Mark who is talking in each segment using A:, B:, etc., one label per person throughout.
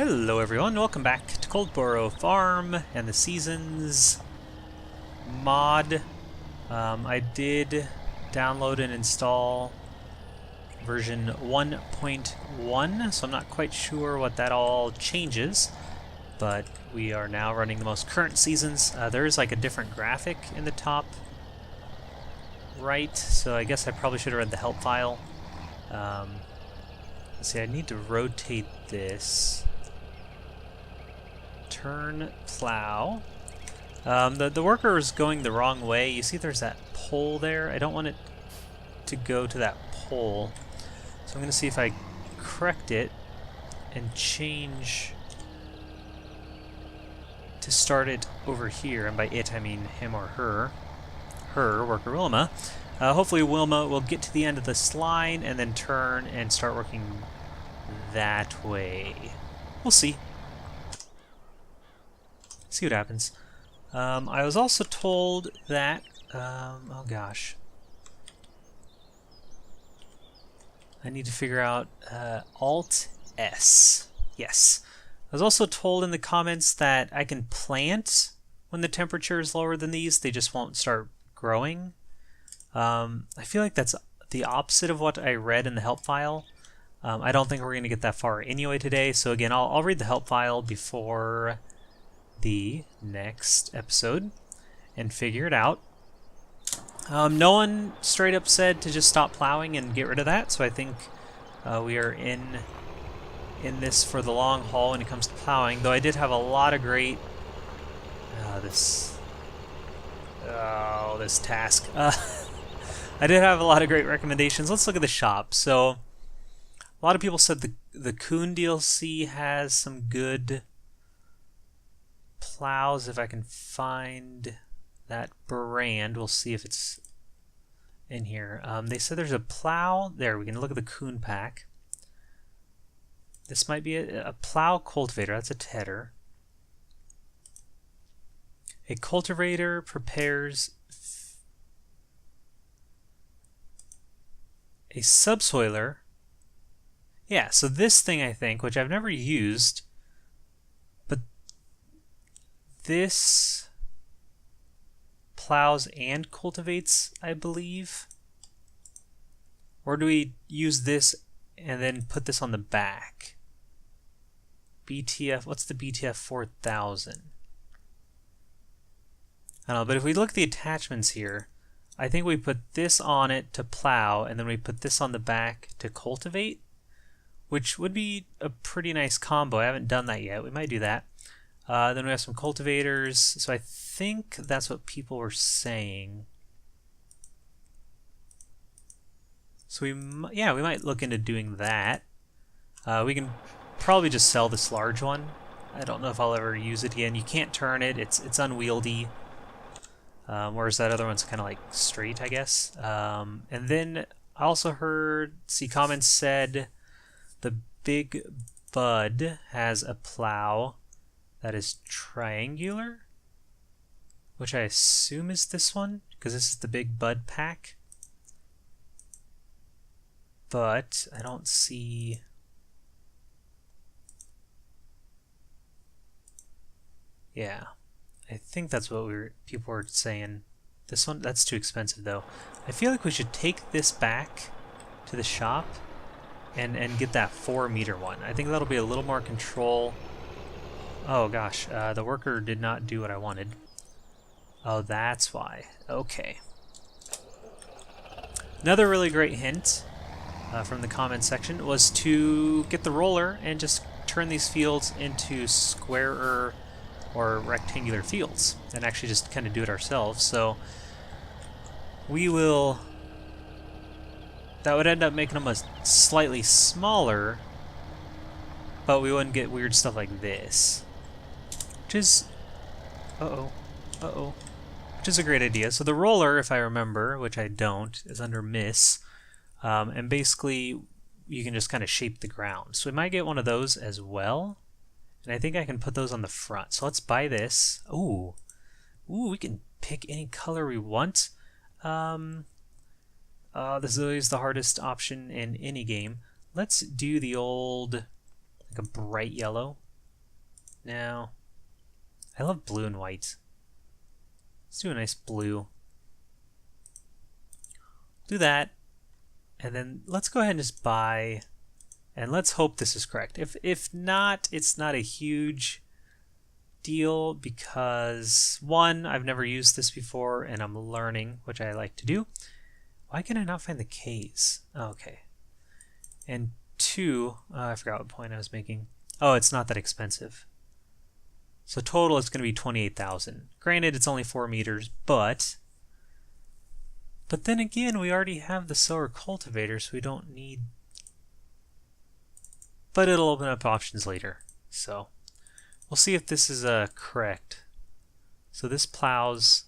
A: Hello everyone, welcome back to Coldborough Farm and the Seasons mod. I did download and install version 1.1, so I'm not quite sure what that all changes, but we are now running the most current seasons. There is like a different graphic in the top right, so I guess I probably should have read the help file. Let's see, I need to rotate this. Turn plow. The worker is going the wrong way. You see there's that pole there? I don't want it to go to that pole. So I'm going to see if I correct it and change to start it over here. And by it, I mean him or her. Her, worker Wilma. Hopefully Wilma will get to the end of this line and then turn and start working that way. We'll see. See what happens. I was also told that, oh gosh. I need to figure out Alt S. Yes. I was also told in the comments that I can plant when the temperature is lower than these. They just won't start growing. I feel like that's the opposite of what I read in the help file. I don't think we're going to get that far anyway today. So again, I'll read the help file before the next episode and figure it out. No one straight up said to just stop plowing and get rid of that, so I think we are in this for the long haul when it comes to plowing, though I did have a lot of great this task. I did have a lot of great recommendations. Let's look at the shop. So a lot of people said the Coon DLC has some good plows. If I can find that brand, we'll see if it's in here. They said there's a plow. There, we can look at the Coon pack. This might be a plow cultivator. That's a tedder. A cultivator prepares a subsoiler. Yeah, so this thing I think, which I've never used, but this plows and cultivates, I believe. Or do we use this and then put this on the back? BTF, what's the BTF 4000? I don't know, but if we look at the attachments here, I think we put this on it to plow, and then we put this on the back to cultivate, which would be a pretty nice combo. I haven't done that yet. We might do that. Then we have some cultivators, so I think that's what people were saying. So we might look into doing that. We can probably just sell this large one. I don't know if I'll ever use it again. You can't turn it; it's unwieldy. Whereas that other one's kind of like straight, I guess. And then I also heard, comments said the Big Bud has a plow that is triangular, which I assume is this one, because this is the Big Bud pack. But I don't see... Yeah, I think that's what people were saying. This one, that's too expensive though. I feel like we should take this back to the shop and get that 4-meter one. I think that'll be a little more control. Oh gosh, the worker did not do what I wanted. Oh, that's why. Okay. Another really great hint from the comments section was to get the roller and just turn these fields into squarer or rectangular fields and actually just kind of do it ourselves. So we will... That would end up making them a slightly smaller, but we wouldn't get weird stuff like this. Which is... Which is a great idea. So the roller, if I remember, which I don't, is under Miss. And basically, you can just kind of shape the ground. So we might get one of those as well. And I think I can put those on the front. So let's buy this. Ooh, we can pick any color we want. This is always the hardest option in any game. Let's do the old, like a bright yellow. No. I love blue and white. Let's do a nice blue. Do that. And then let's go ahead and just buy. And let's hope this is correct. If not, it's not a huge deal because, one, I've never used this before and I'm learning, which I like to do. Why can I not find the Ks? Oh, okay. And two, I forgot what point I was making. Oh, it's not that expensive. So total it's going to be 28,000. Granted, it's only 4 meters, but then again, we already have the solar cultivator, so we don't need. But it'll open up options later. So we'll see if this is correct. So this plows,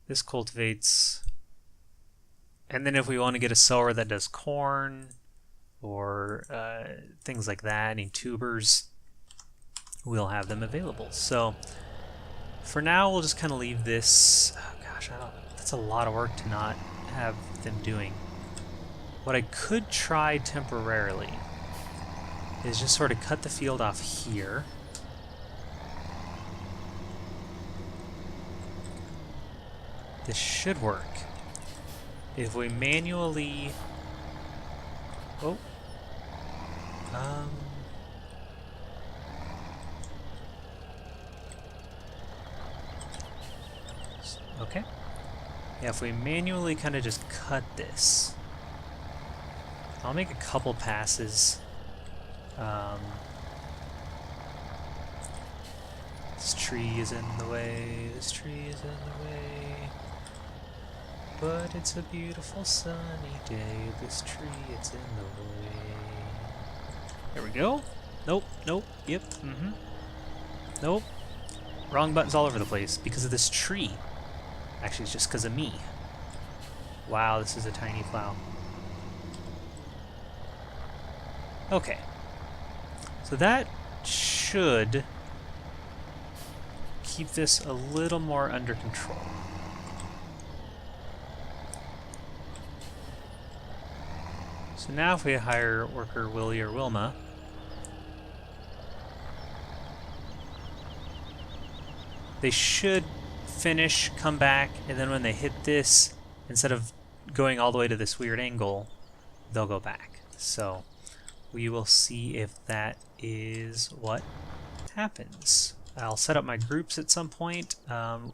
A: this cultivates, and then if we want to get a sower that does corn or things like that, any tubers, we'll have them available. So for now, we'll just kind of leave this. Oh gosh, that's a lot of work to not have them doing. What I could try temporarily is just sort of cut the field off here. This should work. If we manually... Oh. Okay. Yeah, if we manually kind of just cut this. I'll make a couple passes. This tree is in the way, this tree is in the way. But it's a beautiful sunny day, this tree is in the way. There we go. Nope, nope, yep, Nope. Wrong buttons all over the place because of this tree. Actually, it's just because of me. Wow, this is a tiny plow. Okay. So that should keep this a little more under control. So now if we hire worker Willie or Wilma, they should finish, come back, and then when they hit this, instead of going all the way to this weird angle, they'll go back. So we will see if that is what happens. I'll set up my groups at some point,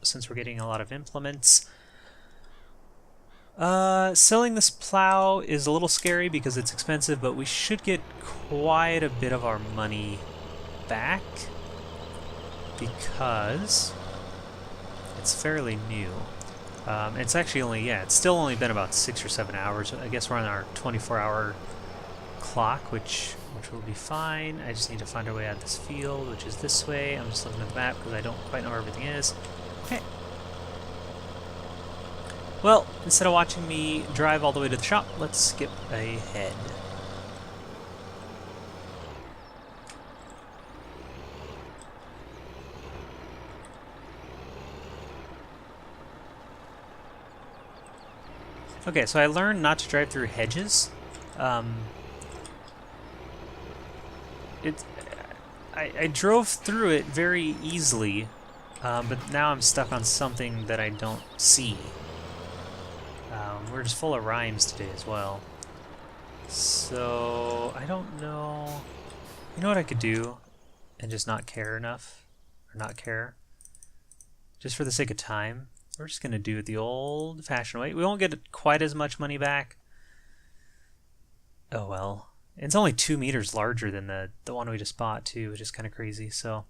A: since we're getting a lot of implements. Selling this plow is a little scary because it's expensive, but we should get quite a bit of our money back because it's fairly new. It's actually only, it's still only been about 6 or 7 hours. I guess we're on our 24-hour clock, which will be fine. I just need to find our way out of this field, which is this way. I'm just looking at the map because I don't quite know where everything is. Okay. Well, instead of watching me drive all the way to the shop, let's skip ahead. Okay, so I learned not to drive through hedges. I drove through it very easily, but now I'm stuck on something that I don't see. We're just full of rhymes today as well. So, I don't know. You know what I could do and just not care enough? Or not care? Just for the sake of time. We're just going to do it the old-fashioned way. We won't get quite as much money back. Oh well. It's only 2 meters larger than the one we just bought too, which is kind of crazy. So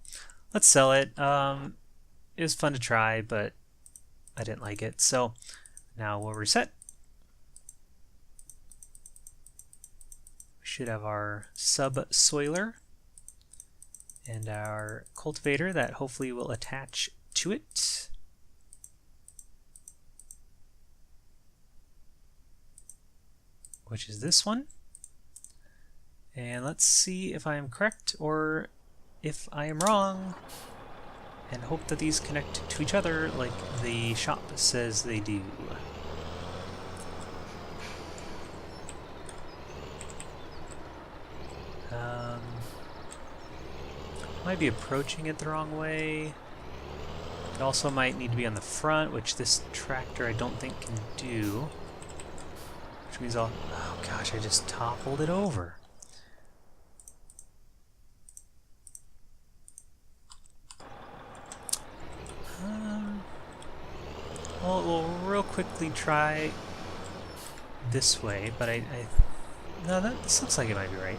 A: let's sell it. It was fun to try, but I didn't like it. So now we'll reset. We should have our subsoiler and our cultivator that hopefully will attach to it. Which is this one. And let's see if I am correct or if I am wrong, and hope that these connect to each other like the shop says they do. Might be approaching it the wrong way. It also might need to be on the front, which this tractor I don't think can do. Which means I'll... Oh gosh, I just toppled it over. Well, we'll real quickly try this way, but no, this looks like it might be right.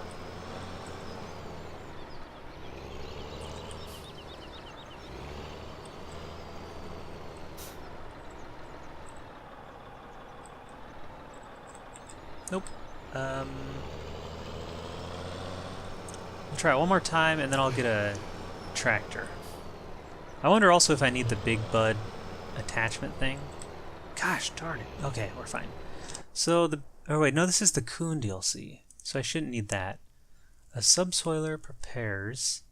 A: Nope. I'll try it one more time, and then I'll get a tractor. I wonder also if I need the big bud attachment thing. Gosh darn it. Okay, we're fine. So oh wait, no, this is the Coon DLC, so I shouldn't need that. A subsoiler prepares.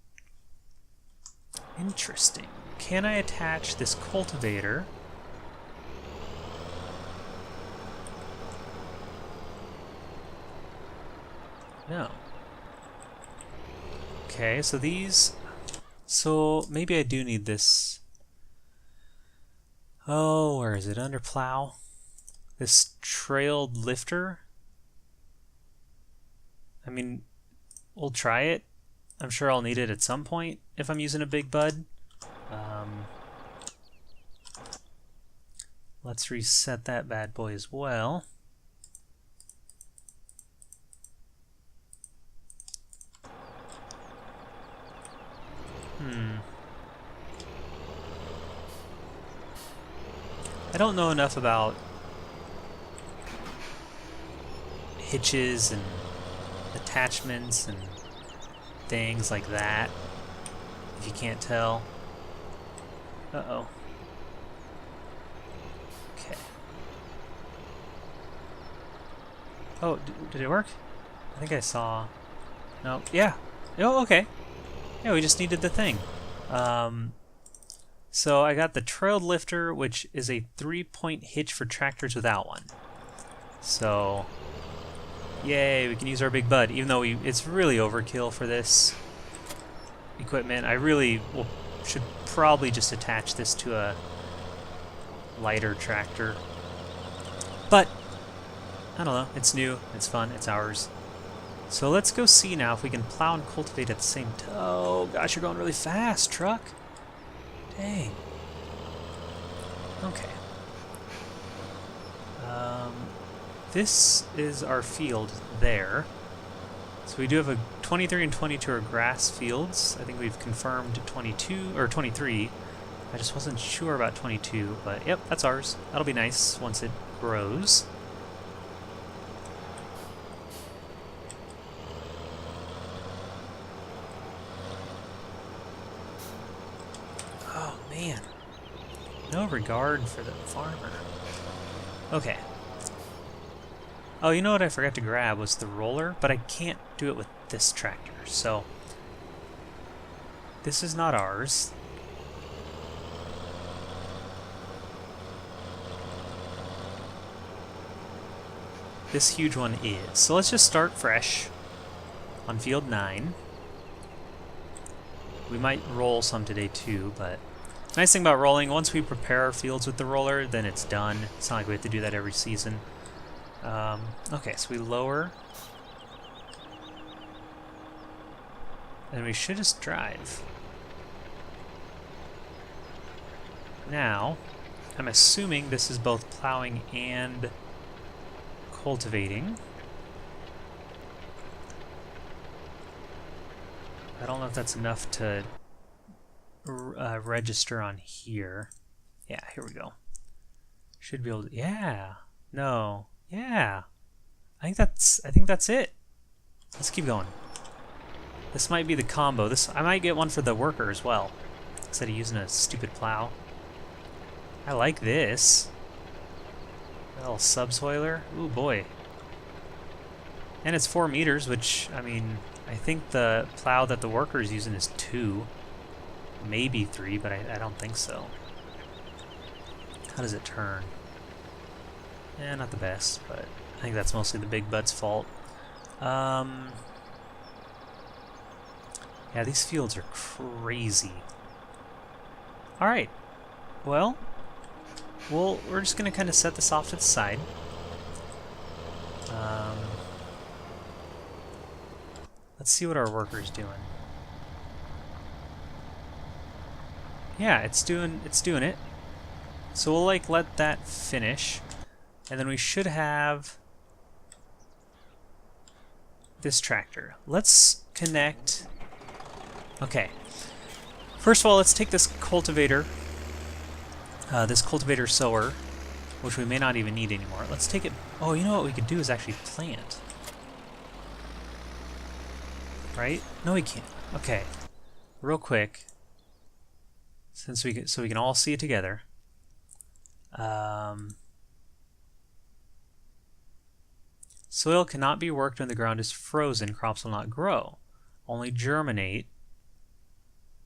A: Interesting. Can I attach this cultivator? No. Okay, so these... So maybe I do need this. Oh, where is it? Under plow? This trailed lifter? I mean, we'll try it. I'm sure I'll need it at some point if I'm using a big bud. Let's reset that bad boy as well. I don't know enough about hitches and attachments and things like that, if you can't tell. Uh-oh. Okay. Oh, did it work? I think I saw... No, yeah. Oh, okay. Yeah, we just needed the thing. So I got the trailed lifter, which is a 3-point hitch for tractors without one. So, yay, we can use our big bud, even though it's really overkill for this equipment. I really should probably just attach this to a lighter tractor. But, I don't know, it's new, it's fun, it's ours. So let's go see now if we can plow and cultivate at the same time. Oh gosh, you're going really fast, truck. Dang. Okay. This is our field there. So we do have a 23 and 22 are grass fields. I think we've confirmed 22 or 23. I just wasn't sure about 22, but yep, that's ours. That'll be nice once it grows. Oh man, no regard for the farmer. Okay. Oh, you know what I forgot to grab was the roller, but I can't do it with this tractor, so this is not ours. This huge one is. So let's just start fresh on field 9. We might roll some today too, but nice thing about rolling, once we prepare our fields with the roller, then it's done. It's not like we have to do that every season. Okay, so we lower. And we should just drive. Now, I'm assuming this is both plowing and cultivating. I don't know if that's enough to register on here. Yeah, here we go. Should be able to, yeah. No. Yeah. I think that's it. Let's keep going. This might be the combo. I might get one for the worker as well, instead of using a stupid plow. I like this. A little subsoiler. Ooh boy. And it's 4 meters, which, I mean, I think the plow that the worker is using is 2. Maybe 3, but I don't think so. How does it turn? Eh, not the best, but I think that's mostly the big bud's fault. Yeah, Yeah, these fields are crazy. Alright. Well, we're just going to kind of set this off to the side. Let's see what our worker's doing. Yeah, it's doing it. So we'll like let that finish, and then we should have this tractor. Let's connect. Okay. First of all, let's take this cultivator sower, which we may not even need anymore. Let's take it. Oh, you know what we could do is actually plant. Right? No, we can't. Okay. Real quick, so we can all see it together. Soil cannot be worked when the ground is frozen. Crops will not grow, only germinate.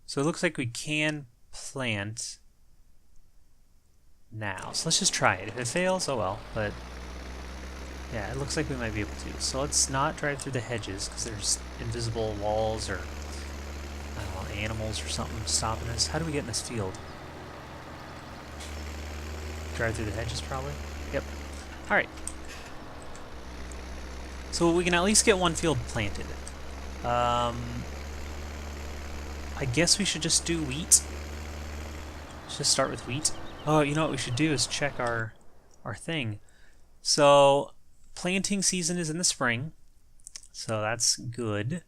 A: So it looks like we can plant now. So let's just try it. If it fails, oh well. But yeah, it looks like we might be able to. So let's not drive through the hedges because there's invisible walls or I don't know, animals or something stopping us. How do we get in this field? Drive through the hedges probably? Yep. Alright. So we can at least get one field planted. I guess we should just do wheat. Let's just start with wheat. Oh, you know what we should do is check our thing. So planting season is in the spring, so that's good.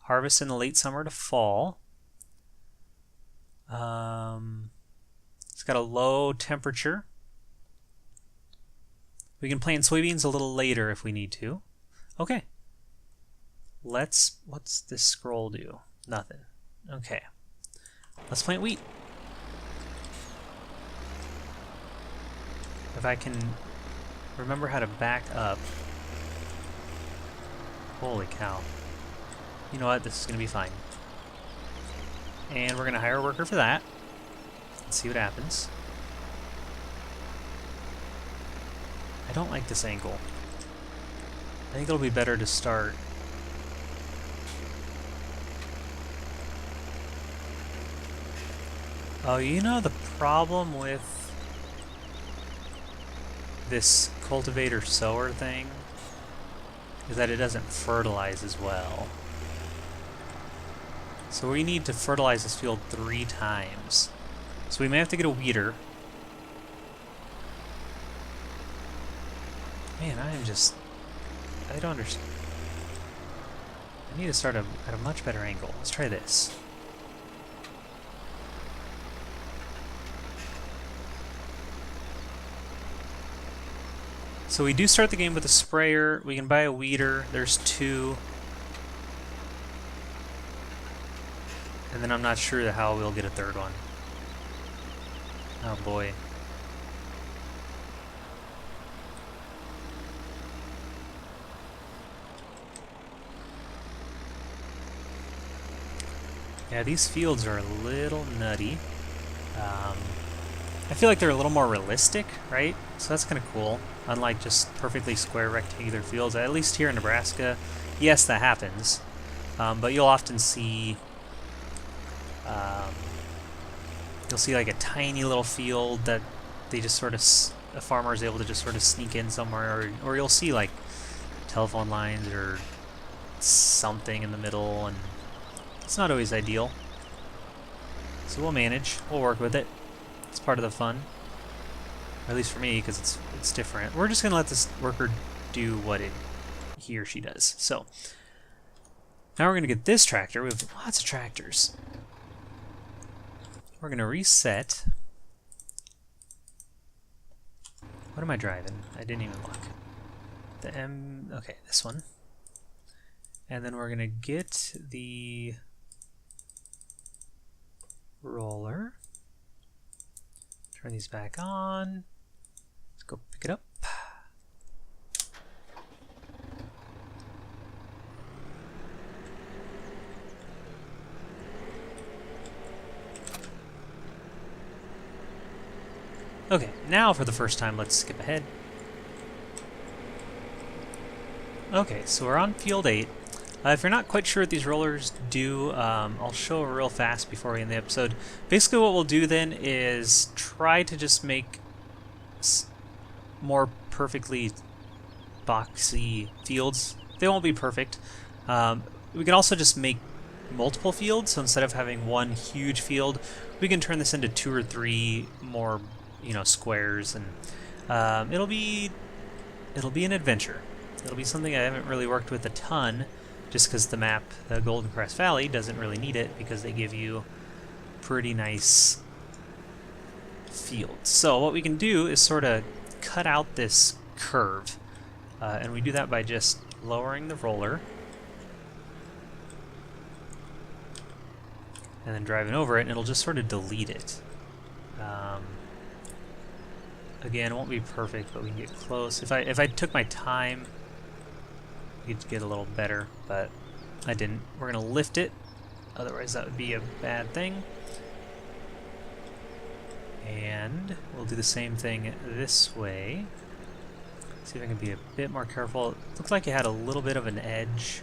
A: Harvest in the late summer to fall. It's got a low temperature. We can plant soybeans a little later if we need to. Okay. What's this scroll do? Nothing. Okay. Let's plant wheat. If I can remember how to back up. Holy cow. You know what? This is going to be fine. And we're going to hire a worker for that. Let's see what happens. I don't like this angle. I think it'll be better to start. Oh, you know the problem with this cultivator sower thing is that it doesn't fertilize as well. So we need to fertilize this field 3 times. So we may have to get a weeder. Man, I don't understand. I need to start at a much better angle. Let's try this. So we do start the game with a sprayer. We can buy a weeder. There's 2. And then I'm not sure how we'll get a 3rd one. Oh boy. Yeah, these fields are a little nutty. I feel like they're a little more realistic, right? So that's kind of cool. Unlike just perfectly square rectangular fields, at least here in Nebraska, yes, that happens. But you'll often see, you'll see like a tiny little field that they just sort of, a farmer is able to just sort of sneak in somewhere, or you'll see like telephone lines or something in the middle, and it's not always ideal. So we'll manage. We'll work with it. It's part of the fun. Or at least for me, because it's different. We're just going to let this worker do what he or she does. So now we're going to get this tractor. We have lots of tractors. We're going to reset. What am I driving? I didn't even look. The M... Okay, this one. And then we're going to get the roller. Turn these back on. Let's go pick it up. Okay, now for the first time, let's skip ahead. Okay, so we're on field 8. If you're not quite sure what these rollers do, I'll show real fast before we end the episode. Basically what we'll do then is try to just make more perfectly boxy fields. They won't be perfect. We can also just make multiple fields, so instead of having one huge field, we can turn this into 2 or 3 more, squares, and it'll be an adventure. It'll be something I haven't really worked with a ton, just because the map, the Golden Crest Valley, doesn't really need it because they give you pretty nice fields. So what we can do is sort of cut out this curve, and we do that by just lowering the roller and then driving over it, and it'll just sort of delete it. Again, it won't be perfect, but we can get close. If I took my time, you'd get a little better, but I didn't. We're gonna lift it, otherwise that would be a bad thing. And we'll do the same thing this way. See if I can be a bit more careful. It looks like it had a little bit of an edge,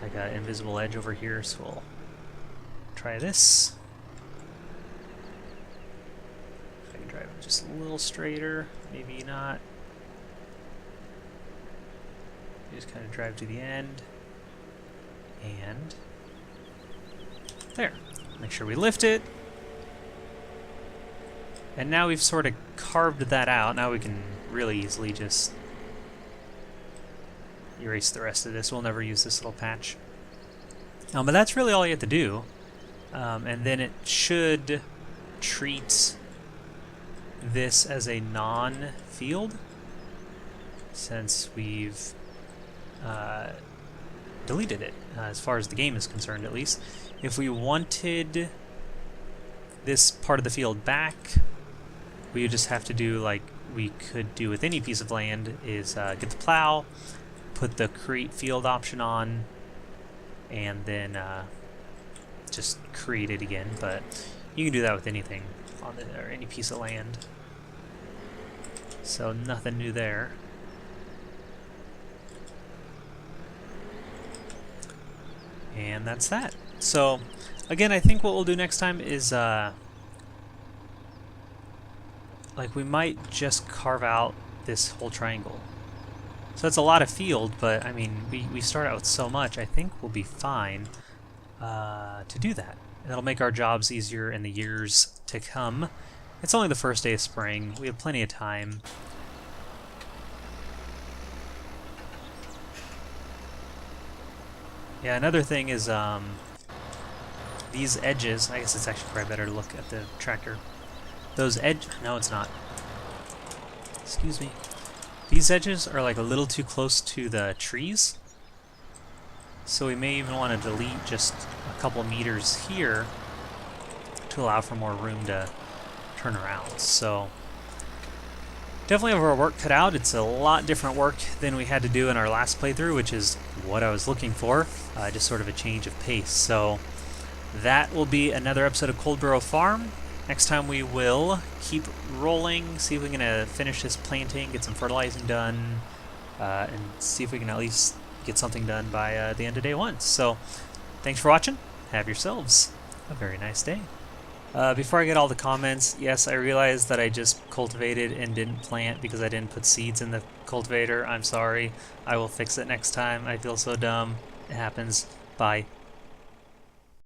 A: like an invisible edge over here, so we'll try this. If I can drive it just a little straighter, maybe not. Just kind of drive to the end, and there. Make sure we lift it, and now we've sort of carved that out. Now we can really easily just erase the rest of this. We'll never use this little patch. But that's really all you have to do, and then it should treat this as a non-field, since we've deleted it, as far as the game is concerned at least. If we wanted this part of the field back, we would just have to do like we could do with any piece of land, is get the plow, put the create field option on, and then just create it again. But you can do that with anything on or any piece of land, so nothing new there. And that's that. So again, I think what we'll do next time is like we might just carve out this whole triangle. So that's a lot of field, but I mean we start out with so much. I think we'll be fine to do that. And that'll make our jobs easier in the years to come. It's only the first day of spring. We have plenty of time. Yeah, another thing is these edges. I guess it's actually probably better to look at the tractor. Those no, it's not. Excuse me. These edges are like a little too close to the trees, so we may even want to delete just a couple meters here to allow for more room to turn around. So definitely have our work cut out. It's a lot different work than we had to do in our last playthrough, which is what I was looking for, just sort of a change of pace. So that will be another episode of Coldborough Farm. Next time we will keep rolling, see if we can finish this planting, get some fertilizing done, and see if we can at least get something done by the end of day 1. So thanks for watching. Have yourselves a very nice day. Before I get all the comments, yes, I realized that I just cultivated and didn't plant because I didn't put seeds in the cultivator. I'm sorry. I will fix it next time. I feel so dumb. It happens. Bye.